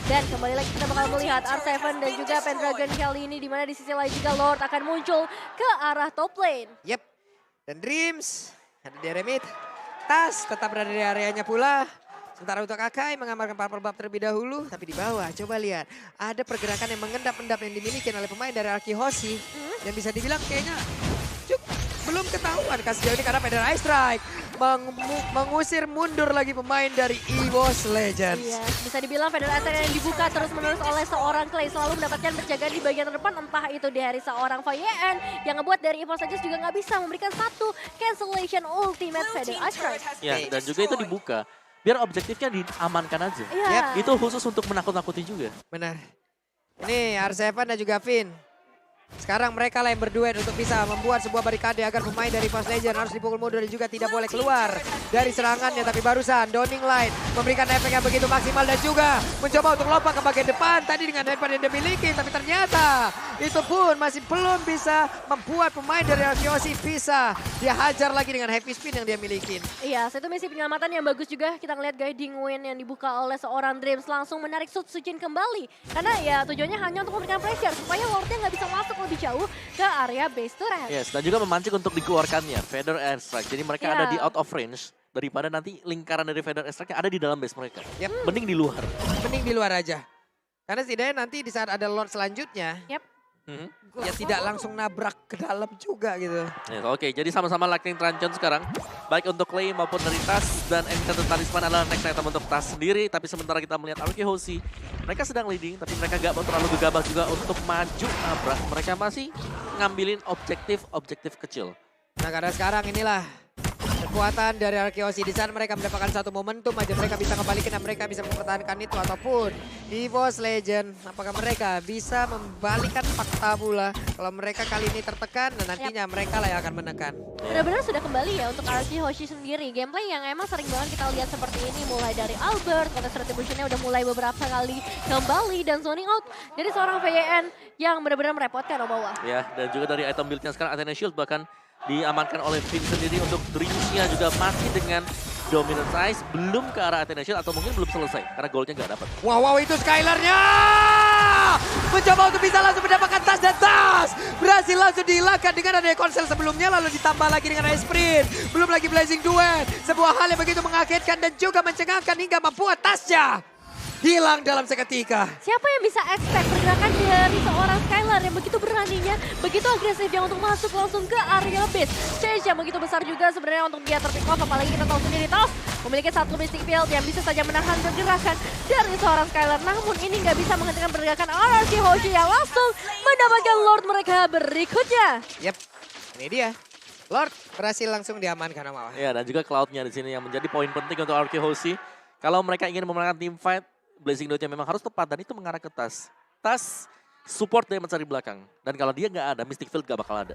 Dan kembali lagi kita bakal melihat R7 dan juga Pendragon kali ini. Dimana di sisi lain juga Lord akan muncul ke arah top lane. Yep. Dan Dreams ada di area mid. Tas tetap berada di areanya pula. Sementara untuk Akai mengamalkan Purple Buff terlebih dahulu. Tapi di bawah coba lihat. Ada pergerakan yang mengendap-endap yang dimiliki oleh pemain dari RK Hoshi. Dan bisa dibilang kayaknya belum ketahuan sejauh ini karena Federasi Strike mengusir mundur lagi pemain dari EVOS Legends. Iya, bisa dibilang Federasi yang dibuka terus-menerus oleh seorang Clay selalu mendapatkan penjagaan di bagian terdepan, entah itu dari seorang Fayen yang ngebuat dari EVOS Legends juga nggak bisa memberikan satu cancellation ultimate Federasi Strike. Ya, dan juga itu dibuka biar objektifnya diamankan aja. Iya. Itu khusus untuk menakut-nakuti juga. Benar. Ini R7 dan juga Finn. Sekarang mereka lah yang berduet untuk bisa membuat sebuah barikade agar pemain dari Force Legend harus dipukul mundur dan juga tidak boleh keluar dari serangannya. Tapi barusan Downing Light memberikan efek yang begitu maksimal dan juga mencoba untuk lompat ke bagian depan tadi dengan headband yang dimiliki. Tapi ternyata itu pun masih belum bisa membuat pemain dari RK Hoshi bisa dia hajar lagi dengan heavy spin yang dia miliki. Iya, satu misi penyelamatan yang bagus juga. Kita ngeliat guiding win yang dibuka oleh seorang Dreams langsung menarik Sun Tzu kembali. Karena ya tujuannya hanya untuk memberikan pressure supaya Lordnya nggak bisa masuk lebih jauh ke area base turret. Yes, dan juga memancing untuk dikeluarkannya Feather Airstrike. Jadi mereka ada di out of range daripada nanti lingkaran dari Feather Airstrike ada di dalam base mereka. Yep. Mending di luar. Mending di luar aja. Karena setidaknya nanti di saat ada Lord selanjutnya, ya tidak langsung nabrak ke dalam juga gitu. Yes, oke, jadi sama-sama Lightning Truncheon sekarang. Baik untuk Clay maupun dari Tas dan Enchanted Talisman adalah next item untuk Tas sendiri. Tapi sementara kita melihat RK Hoshi, mereka sedang leading tapi mereka gak mau terlalu gegabah juga untuk maju nabrak. Mereka masih ngambilin objektif kecil. Nah karena sekarang inilah kekuatan dari RK Hoshi. Di saat mereka mendapatkan satu momentum aja mereka bisa kembalikan dan mereka bisa mempertahankan itu. Ataupun EVOS Legend, apakah mereka bisa membalikan fakta pula kalau mereka kali ini tertekan dan nantinya mereka lah yang akan menekan. Benar-benar sudah kembali ya untuk RK Hoshi sendiri. Gameplay yang emang sering banget kita lihat seperti ini. Mulai dari Albert, Contest Retribution-nya udah mulai beberapa kali kembali. Dan zoning out dari seorang VYN yang benar-benar merepotkan Om Wawa. Ya, dan juga dari item build-nya sekarang Athena Shield bahkan diamankan oleh Finn sendiri. Untuk Dreams-nya juga masih dengan dominant size, belum ke arah Athena Shield atau mungkin belum selesai karena goldnya nggak dapat. Wow, itu Skylar-nya mencoba untuk bisa langsung mendapatkan Tas dan Tas berhasil langsung dihilangkan dengan adanya konsel sebelumnya, lalu ditambah lagi dengan Ice Sprint, belum lagi Blazing Duet, sebuah hal yang begitu mengagetkan dan juga mencengangkan hingga membuat Tasnya hilang dalam seketika. Siapa yang bisa expect pergerakan dari seorang Skylar yang begitu beraninya, begitu agresifnya untuk masuk langsung ke area base. Change yang begitu besar juga sebenarnya untuk dia terpick off, apalagi kita tahu sendiri Tas memiliki satu Mystic Field yang bisa saja menahan pergerakan dari seorang Skylar. Namun ini nggak bisa menghentikan pergerakan RK Hoshi yang langsung mendapatkan Lord mereka berikutnya. Yep, ini dia. Lord berhasil langsung diamankan sama Wawa. Ya, dan juga Cloud-nya di sini yang menjadi poin penting untuk RK Hoshi. Kalau mereka ingin memenangkan team fight, Blazing Duet-nya memang harus tepat dan itu mengarah ke Tas. Tas support dia mencari belakang. Dan kalau dia nggak ada, Mystic Field nggak bakal ada.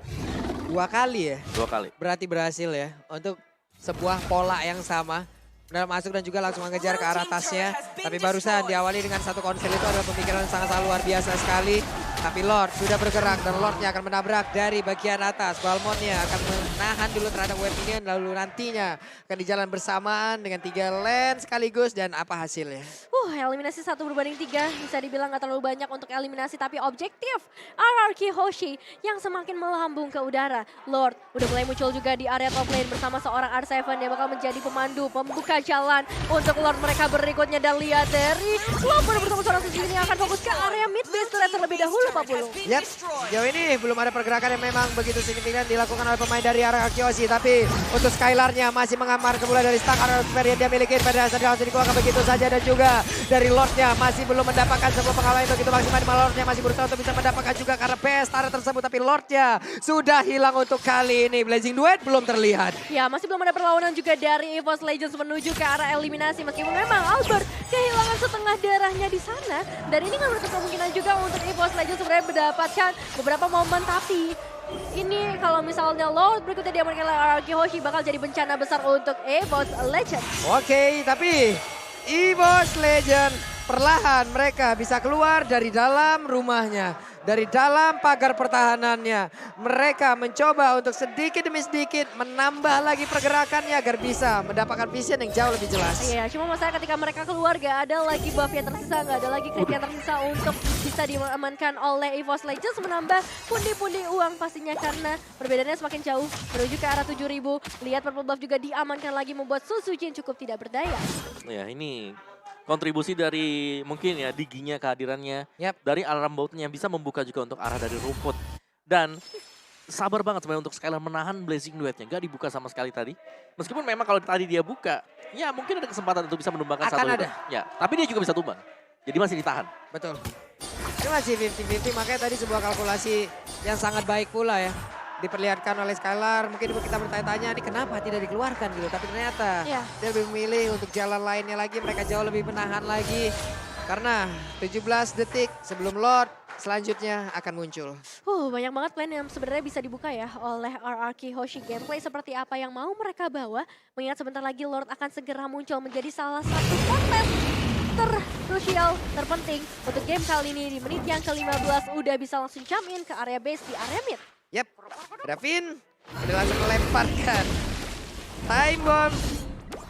2 kali ya. 2 kali. Berarti berhasil ya untuk sebuah pola yang sama. Benar masuk dan juga langsung mengejar ke arah Tasnya. Tapi barusan diawali dengan satu konsel itu adalah pemikiran yang sangat luar biasa sekali. Tapi Lord sudah bergerak dan Lordnya akan menabrak dari bagian atas. Balmonnya akan menahan dulu terhadap wave minion. Lalu nantinya akan dijalan bersamaan dengan 3 lane sekaligus. Dan apa hasilnya? Eliminasi 1 berbanding 3 bisa dibilang gak terlalu banyak untuk eliminasi. Tapi objektif RK Hoshi yang semakin melambung ke udara. Lord udah mulai muncul juga di area top lane bersama seorang R7 yang bakal menjadi pemandu, pembuka jalan untuk Lord mereka berikutnya. Dan lihat dari Lord bersama seorang sendiri yang akan fokus ke area mid base turret terlebih dahulu. 50-50. Yap, sejauh ini belum ada pergerakan yang memang begitu signifikan dilakukan oleh pemain dari arah Arkeosi. Tapi untuk Skylarnya masih mengamar kembali dari stang arah yang dia miliki. Federasi langsung dikeluarkan begitu saja. Dan juga dari Lordnya masih belum mendapatkan sebuah pengalaman yang begitu maksimal. Lordnya masih berusaha untuk bisa mendapatkan juga karena PS arah tersebut. Tapi Lordnya sudah hilang untuk kali ini. Blazing Duet belum terlihat. Ya, masih belum ada perlawanan juga dari EVOS Legends menuju ke arah eliminasi. Meskipun memang Albert kehilangan setengah darahnya di sana. Dan ini nggak menutup kemungkinan juga untuk EVOS Legends sebenarnya mendapatkan beberapa momen. Tapi ini kalau misalnya Lord berikutnya diamankan oleh Arkehoshi bakal jadi bencana besar untuk EVOS Legends. Oke, tapi EVOS Legends perlahan mereka bisa keluar dari dalam rumahnya. Dari dalam pagar pertahanannya. Mereka mencoba untuk sedikit demi sedikit menambah lagi pergerakannya agar bisa mendapatkan vision yang jauh lebih jelas. Iya, cuma masalah ketika mereka keluar gak ada lagi buff yang tersisa, gak ada lagi creep yang tersisa untuk bisa diamankan oleh EVOS Legends menambah pundi-pundi uang pastinya karena perbedaannya semakin jauh menuju ke arah 7.000. Lihat purple buff juga diamankan lagi membuat Susujin cukup tidak berdaya. Ya ini kontribusi dari mungkin ya diginya kehadirannya dari alarm boutnya bisa membuka juga untuk arah dari rumput. Dan sabar banget sebenarnya untuk Skylar menahan Blazing Duetnya. Gak dibuka sama sekali tadi. Meskipun memang kalau tadi dia buka, ya mungkin ada kesempatan untuk bisa menumbangkan Akan satu ada. Ya, tapi dia juga bisa tumbang. Jadi masih ditahan. Betul. Ini masih 50-50 makanya tadi sebuah kalkulasi yang sangat baik pula ya. Diperlihatkan oleh Skylar, mungkin kita bertanya-tanya ini kenapa tidak dikeluarkan gitu. Tapi ternyata dia lebih memilih untuk jalan lainnya lagi, mereka jauh lebih menahan lagi. Karena 17 detik sebelum Lord selanjutnya akan muncul. Banyak banget plan yang sebenarnya bisa dibuka ya oleh RRQ Hoshi. Gameplay seperti apa yang mau mereka bawa, mengingat sebentar lagi Lord akan segera muncul menjadi salah satu konten terkrusial, terpenting untuk game kali ini. Di menit yang ke-15 udah bisa langsung jump in ke area base di area mid. Yap, Davin udah langsung melemparkan time bomb.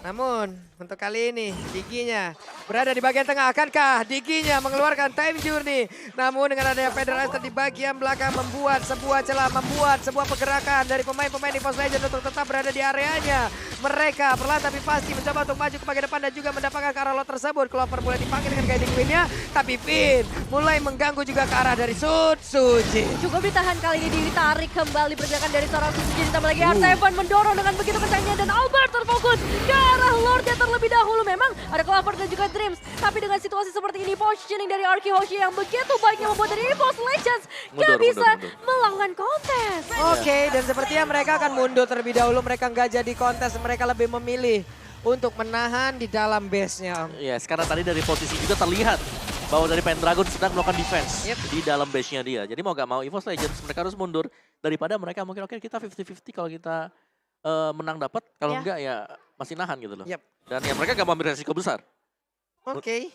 Namun untuk kali ini Diginya berada di bagian tengah. Akankah Diginya mengeluarkan time journey? Namun dengan adanya Federasi di bagian belakang membuat sebuah celah, membuat sebuah pergerakan dari pemain-pemain EVOS Legends untuk tetap berada di areanya. Mereka perlahan tapi pasti mencoba untuk maju ke bagian depan dan juga mendapatkan ke arah lot tersebut. Clover mulai dipanggil dengan guiding queen-nya, tapi Pin mulai mengganggu juga ke arah dari Suji. Cukup ditahan kali ini, ditarik kembali pergerakan dari seorang Suji. Ditambah lagi R7 mendorong dengan begitu kencangnya dan Albert terfokus ke arah Lordnya terlebih dahulu. Memang ada Clover dan juga Dreams, tapi dengan situasi seperti ini positioning dari RQ Hoshi yang begitu baiknya membuat dari EVOS Legends gak bisa melawan kontes. Oke, dan sepertinya mereka akan mundur terlebih dahulu. Mereka nggak jadi kontes, mereka lebih memilih untuk menahan di dalam base-nya, Om. Yes, karena tadi dari posisi juga terlihat bahwa dari Pendragon sedang melakukan defense di dalam base-nya dia. Jadi mau gak mau EVOS Legends mereka harus mundur daripada mereka mungkin oke kita 50-50 kalau kita menang dapat, kalau enggak ya masih nahan gitu loh. Dan ya mereka gak mau ambil resiko besar. Oke.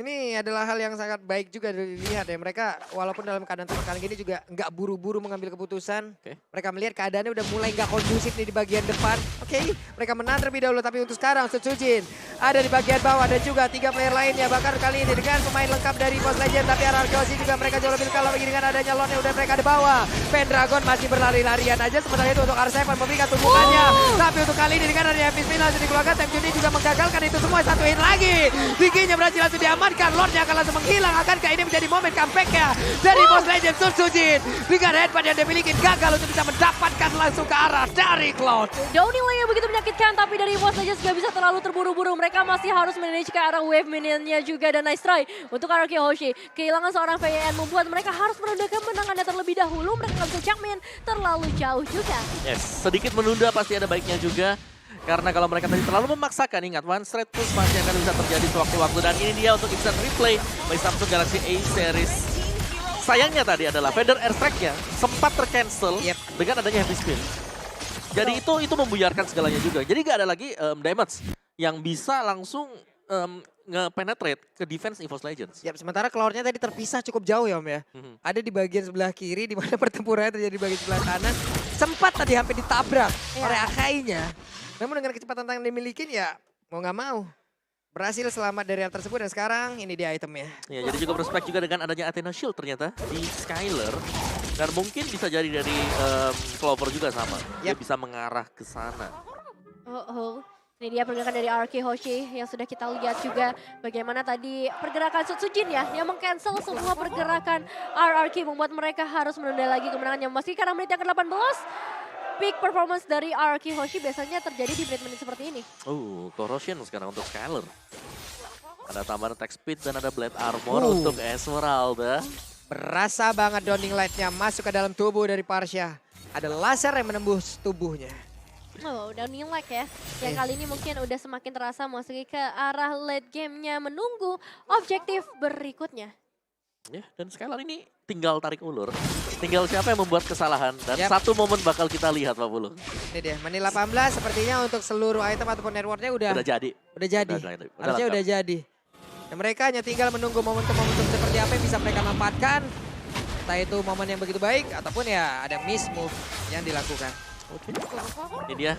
Ini adalah hal yang sangat baik juga dilihat ya. Mereka walaupun dalam keadaan tertekan gini juga nggak buru-buru mengambil keputusan. Mereka melihat keadaannya udah mulai nggak kondusif nih di bagian depan. Oke, mereka menang terlebih dahulu. Tapi untuk sekarang Sutsujin ada di bagian bawah. Dan juga 3 player lainnya. Bahkan kali ini dengan pemain lengkap dari EVOS Legends. Tapi Arkeosi juga mereka jauh lebih kalau lagi dengan adanya Lord yang udah mereka di bawah. Pendragon masih berlari-larian aja. Sementara itu untuk R7 memberikan tumpukannya. Tapi untuk kali ini dengan adanya Fispin langsung dikeluarkan. Time Juni juga menggagalkan itu semua. Satu hit lagi. Giginya berhasil langsung diamankan. Lordnya akan langsung menghilang. Akankah ini menjadi momen comeback-nya dari EVOS Legends Sutsujin? Dengan headbutt yang dimiliki gagal untuk bisa mendapatkan langsung ke arah dari Cloud. Downhill yang begitu menyakitkan, tapi dari EVOS Legends gak bisa terlalu terburu-buru. Mereka masih harus manage ke arah wave minionnya juga. Dan nice try untuk RQ Hoshi. Kehilangan seorang VN membuat mereka harus menunda kemenangannya terlebih dahulu. Mereka gak bisa jump in terlalu jauh juga. Yes, sedikit menunda pasti ada baiknya juga. Karena kalau mereka tadi terlalu memaksakan, ingat one straight push masih akan bisa terjadi sewaktu-waktu. Dan ini dia untuk instant replay bagi Samsung Galaxy A Series. Sayangnya tadi adalah Feather Airstrike-nya sempat tercancel dengan adanya Heavy Spin. Jadi itu membuyarkan segalanya juga. Jadi gak ada lagi damage yang bisa langsung nge-penetrate ke defense EVOS Legends. Sementara Cloud-nya tadi terpisah cukup jauh ya Om ya. Ada di bagian sebelah kiri di mana pertempurannya terjadi di bagian sebelah kanan. Sempat tadi hampir ditabrak oleh Akai-nya. Namun dengan kecepatan yang dimiliki ya mau nggak mau berhasil selamat dari hal tersebut dan sekarang ini dia itemnya. Ya, jadi juga prospek juga dengan adanya Athena Shield ternyata di Skylar. Dan mungkin bisa jadi dari Clover juga sama. Dia bisa mengarah ke sana. Ini dia pergerakan dari RK Hoshi yang sudah kita lihat juga bagaimana tadi pergerakan Sutsujin ya yang meng-cancel semua pergerakan RRQ membuat mereka harus menunda lagi kemenangannya. Meski karena menit yang ke-18, peak performance dari RRQ Hoshi biasanya terjadi di menit-menit seperti ini. Corrosion sekarang untuk Skyler. Ada tambahan attack speed dan ada blade armor untuk Esmeralda. Berasa banget Dawning Light-nya masuk ke dalam tubuh dari Parsha. Ada laser yang menembus tubuhnya. Oh, udah nilai ya. Yang kali ini mungkin udah semakin terasa memasuki ke arah late game-nya menunggu objektif berikutnya. Ya, dan Skylar ini tinggal tarik ulur. Tinggal siapa yang membuat kesalahan. Dan satu momen bakal kita lihat Pak Pulung. Ini dia, menit 18 sepertinya untuk seluruh item ataupun networknya udah jadi. Harusnya udah jadi. Dan mereka hanya tinggal menunggu momentum-momentum seperti apa yang bisa mereka manfaatkan. Entah itu momen yang begitu baik ataupun ya ada miss move yang dilakukan. Oke. Ini dia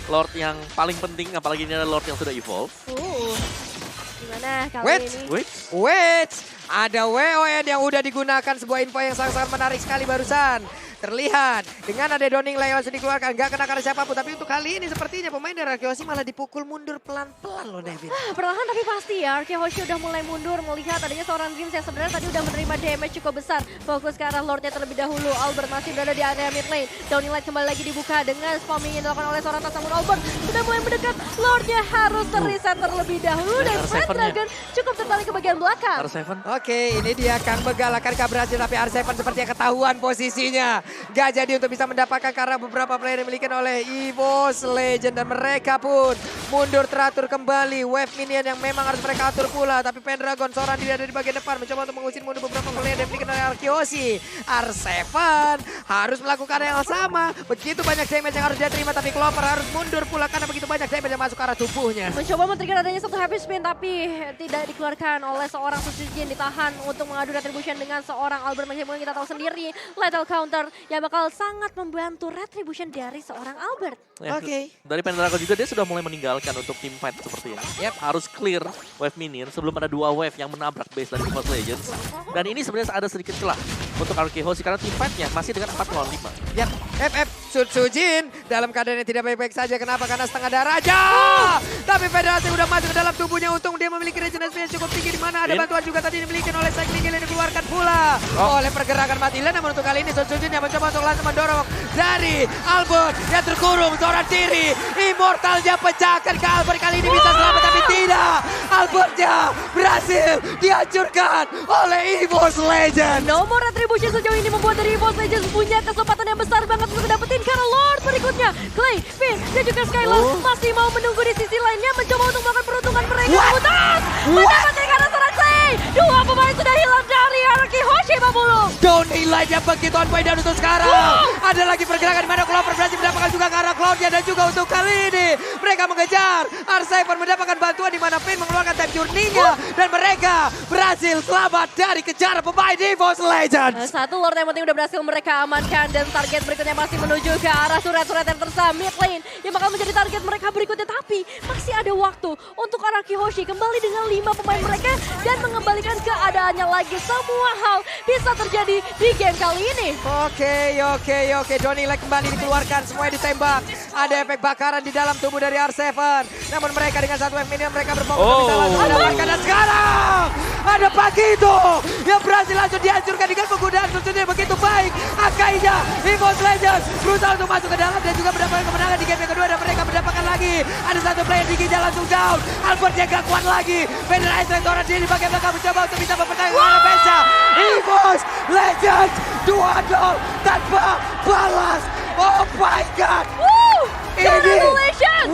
Lord yang paling penting, apalagi ini ada Lord yang sudah evolve. Gimana kali ini? Wait, ada WON yang udah digunakan, sebuah info yang sangat-sangat menarik sekali barusan. Terlihat dengan ada Dawning Light langsung dikeluarkan, gak kena karena siapapun. Tapi untuk kali ini sepertinya pemain dari RRQ Hoshi malah dipukul mundur pelan-pelan loh Devin. Perlahan tapi pasti ya, RRQ Hoshi udah mulai mundur melihat adanya seorang Dreams yang sebenarnya tadi udah menerima damage cukup besar. Fokus ke arah Lordnya terlebih dahulu, Albert masih berada di area mid lane. Dawning Light kembali lagi dibuka dengan spamming yang dilakukan oleh seorang tas, namun Albert sudah mulai mendekat. Lordnya harus terreset terlebih dahulu dan Red Dragon cukup tertarik ke bagian belakang. Oke, ini dia Kang Begal akankah berhasil, tapi R7 sepertinya ketahuan posisinya. Gak jadi untuk bisa mendapatkan karena beberapa player yang dimiliki oleh EVOS Legend dan mereka pun mundur teratur kembali. Wave minion yang memang harus mereka atur pula, tapi Pendragon seorang diri ada di bagian depan mencoba untuk mengusir mundur beberapa player yang dimiliki oleh RRQ Hoshi. R7 harus melakukan yang sama. Begitu banyak damage yang harus dia terima, tapi Clover harus mundur pula karena begitu banyak damage yang masuk ke arah tubuhnya. Mencoba men-trigger adanya satu happy spin tapi tidak dikeluarkan oleh seorang Sutsujin, ditahan untuk mengadu retribution dengan seorang Albert. Meskipun kita tahu sendiri lethal counter yang bakal sangat membantu retribution dari seorang Albert. Oke. Dari Pendragon juga dia sudah mulai meninggalkan untuk team fight seperti ini. Harus clear wave minion sebelum ada dua wave yang menabrak base dari EVOS Legends. Dan ini sebenarnya ada sedikit celah untuk RRQ Hoshi karena team fight-nya masih dengan 4 lawan 5. FF Sutsujin dalam keadaan yang tidak baik-baik saja. Kenapa? Karena setengah darah aja. Tapi Federasi udah masuk ke dalam tubuhnya. Untung dia memiliki regenerasi yang cukup tinggi, di mana ada bantuan juga tadi dimiliki oleh Cycling Gale yang dikeluarkan pula oleh pergerakan Matilan. Namun untuk kali ini Sutsujin yang mencoba untuk langsung mendorong dari Albert yang terkurung seorang diri. Immortalnya pecahkan ke Albert, kali ini bisa selamat tapi tidak. Albertnya berhasil dihancurkan oleh EVOS Legends. Nomor retribution sejauh ini membuat dari EVOS Legends punya kesempatan yang besar banget untuk dapetin karena Lord berikutnya. Clay, Finn, dan juga Skylar masih mau menunggu di sisi lainnya mencoba untuk melakukan peruntungan mereka. Mendapatkan karena seorang Clay. Dua pemain sudah hilang dari RRQ Hoshi, Pak Pulung. Dawning Light yang begitu on point dan untuk sekarang. Ada lagi pergerakan di mana Clover berhasil mendapatkan juga ke arah Cloudnya, dan juga untuk kali ini mereka mengejar. R7 mendapatkan bantuan di mana Finn mengeluarkan time journey-nya dan mereka berhasil selamat dari kejaran pemain EVOS Legends. Satu Lord yang penting udah berhasil mereka amankan dan target berikutnya masih menuju ke arah surat-surat yang tersam mid lane yang bakal menjadi target mereka berikutnya, tapi masih ada waktu untuk RRQ Hoshi kembali dengan 5 pemain mereka dan mengembalikan keadaannya lagi. Semua hal bisa terjadi di game kali ini. Oke. Dawning Light kembali dikeluarkan, semuanya ditembak. Ada efek bakaran di dalam tubuh dari R7. Namun mereka dengan satu wave minion mereka berfokus bisa langsung mendapatkan. Dan sekarang ada Pagito yang berhasil langsung dihancurkan dengan penggunaan Sutsujin yang begitu baik. Akainya EVOS Legends berusaha untuk masuk ke dalam dan juga mendapatkan kemenangan di game yang kedua, dan mereka mendapatkan lagi. Ada satu player di Ginja langsung down. Albert yang gak kuat lagi. Federasi seorang diri di bagian belakang mencoba untuk bisa mempertahankan Bensa. EVOS Legends 2-0 tanpa balas. Oh my god. Congratulations.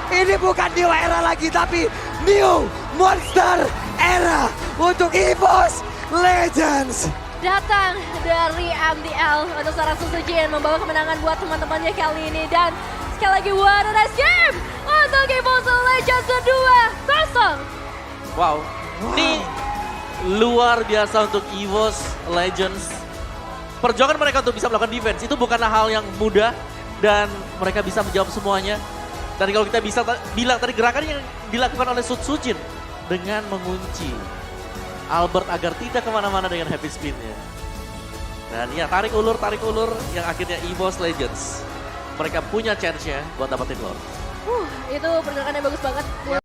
Ini bukan new era lagi, tapi new monster era untuk EVOS Legends. Datang dari MDL untuk seorang Sutsujin membawa kemenangan buat teman-temannya kali ini, dan sekali lagi what a nice game untuk EVOS Legends 2-0. Wow. Ini luar biasa untuk EVOS Legends. Perjuangan mereka untuk bisa melakukan defense itu bukanlah hal yang mudah dan mereka bisa menjawab semuanya. Dan kalau kita bisa bilang tadi gerakan yang dilakukan oleh Sutsujin dengan mengunci Albert agar tidak kemana-mana dengan happy spin-nya. Dan ya tarik ulur yang akhirnya EVOS Legends mereka punya chance-nya buat dapetin Lord. Itu pergerakannya bagus banget.